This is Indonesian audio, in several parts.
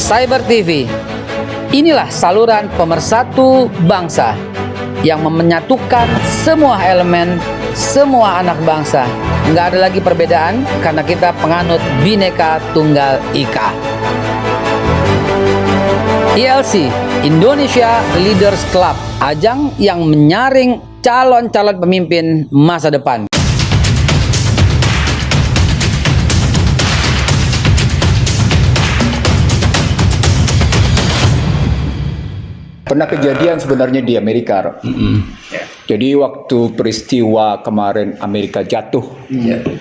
Cyber TV. Inilah saluran pemersatu bangsa yang menyatukan semua elemen, semua anak bangsa. Nggak ada lagi perbedaan karena kita penganut Bhinneka Tunggal Ika. ILC, Indonesia Leaders Club, ajang yang menyaring calon-calon pemimpin masa depan. Pernah kejadian sebenarnya di Amerika. Jadi waktu peristiwa kemarin Amerika jatuh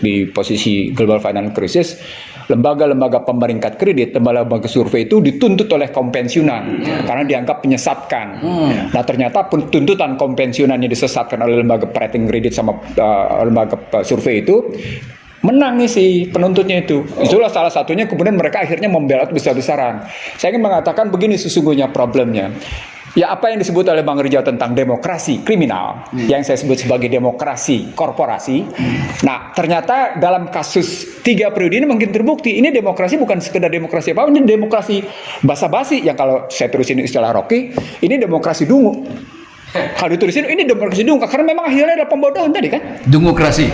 di posisi global financial crisis, lembaga-lembaga pemeringkat kredit, lembaga survei itu dituntut oleh konvensional karena dianggap menyesatkan. Nah ternyata tuntutan konvensionalnya disesatkan oleh lembaga rating kredit sama lembaga survei itu. Menang nih si penuntutnya itu. Itulah salah satunya kemudian mereka akhirnya membela besar-besaran. Saya ingin mengatakan begini sesungguhnya problemnya. Ya apa yang disebut oleh Bang Rijal tentang demokrasi kriminal, yang saya sebut sebagai demokrasi korporasi. Nah ternyata dalam kasus 3 periode ini mungkin terbukti ini demokrasi bukan sekedar demokrasi apa, ini demokrasi basa-basi yang kalau saya terusin istilah Rocky, ini demokrasi dungu. Kalau ditulisin ini demokrasi dungu karena memang akhirnya ada pembodohan tadi kan? Demokrasi.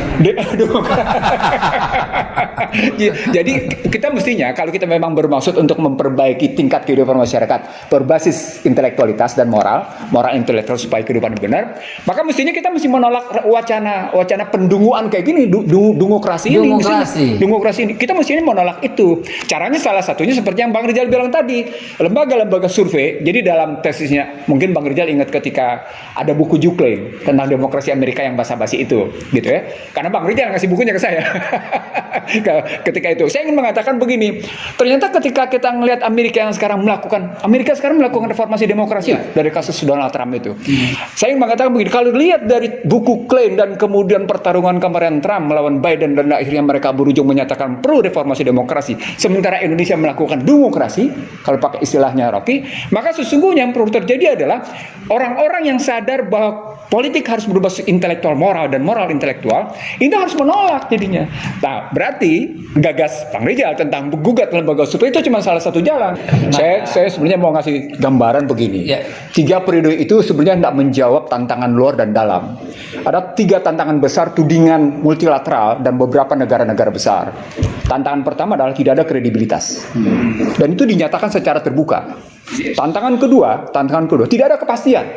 Jadi kita mestinya kalau kita memang bermaksud untuk memperbaiki tingkat kehidupan masyarakat berbasis intelektualitas dan moral intelektual supaya kehidupan benar, maka mestinya kita mesti menolak wacana pendunguan kayak gini, demokrasi ini. Demokrasi ini kita mestinya menolak itu. Caranya salah satunya seperti yang Bang Rijal bilang tadi, lembaga-lembaga survei. Jadi dalam tesisnya mungkin Bang Rijal ingat ketika ada buku Jukle tentang demokrasi Amerika yang basa-basi itu, gitu ya. Karena Bang Rijal ngasih bukunya ke saya. Ketika itu, saya ingin mengatakan begini. Ternyata ketika kita melihat Amerika sekarang melakukan reformasi demokrasi dari kasus Donald Trump itu. Saya ingin mengatakan begini. Kalau lihat dari buku Klein dan kemudian pertarungan kemarin Trump melawan Biden dan akhirnya mereka berujung menyatakan perlu reformasi demokrasi. Sementara Indonesia melakukan demokrasi, kalau pakai istilahnya Rocky, maka sesungguhnya yang perlu terjadi adalah orang-orang yang sadar bahwa politik harus berbasis intelektual moral dan moral intelektual, itu harus menolak jadinya. Nah, berarti gagas Bang Rijal tentang gugat lembaga survei itu cuma salah satu jalan. Saya sebenarnya mau ngasih gambaran begini. 3 periode itu sebenarnya tidak menjawab tantangan luar dan dalam. Ada 3 tantangan besar tudingan multilateral dan beberapa negara-negara besar. Tantangan pertama adalah tidak ada kredibilitas. Dan itu dinyatakan secara terbuka. Tantangan kedua, tidak ada kepastian.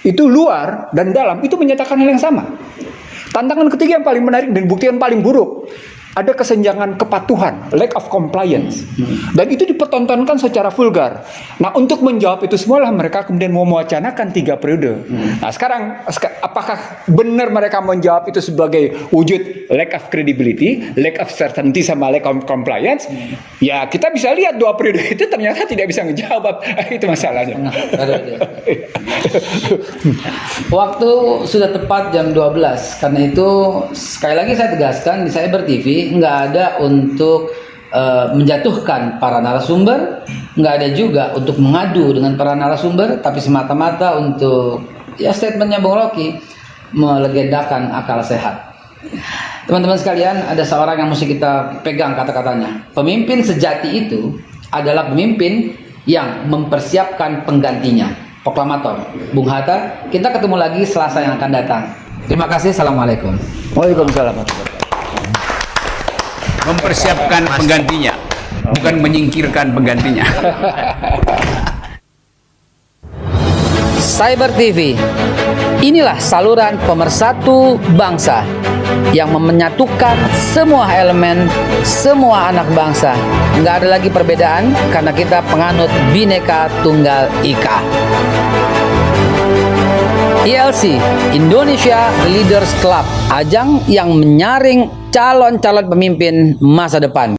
Itu luar dan dalam itu menyatakan hal yang sama. Tantangan ketiga yang paling menarik dan bukti yang paling buruk, ada kesenjangan kepatuhan, lack of compliance. Dan itu dipertontonkan secara vulgar. Nah, untuk menjawab itu semua lah mereka kemudian mau mewacanakan 3 periode. Nah, sekarang apakah benar mereka menjawab itu sebagai wujud lack of credibility, lack of certainty sama lack of compliance? Ya, kita bisa lihat 2 periode itu ternyata tidak bisa menjawab. Itu masalahnya. Waktu sudah tepat jam 12. Karena itu sekali lagi saya tegaskan di Cyber TV nggak ada untuk menjatuhkan para narasumber, nggak ada juga untuk mengadu dengan para narasumber, tapi semata-mata untuk statementnya Bung Rocky melegendakan akal sehat. Teman-teman sekalian, ada seorang yang mesti kita pegang kata-katanya. Pemimpin sejati itu adalah pemimpin yang mempersiapkan penggantinya. Proklamator Bung Hatta. Kita ketemu lagi Selasa yang akan datang. Terima kasih. Assalamualaikum. Waalaikumsalam. Mempersiapkan penggantinya, bukan menyingkirkan penggantinya. Cyber TV. Inilah saluran pemersatu bangsa yang menyatukan semua elemen, semua anak bangsa. Nggak ada lagi perbedaan karena kita penganut Bhinneka Tunggal Ika. ILC, Indonesia Leaders Club, ajang yang menyaring calon-calon pemimpin masa depan.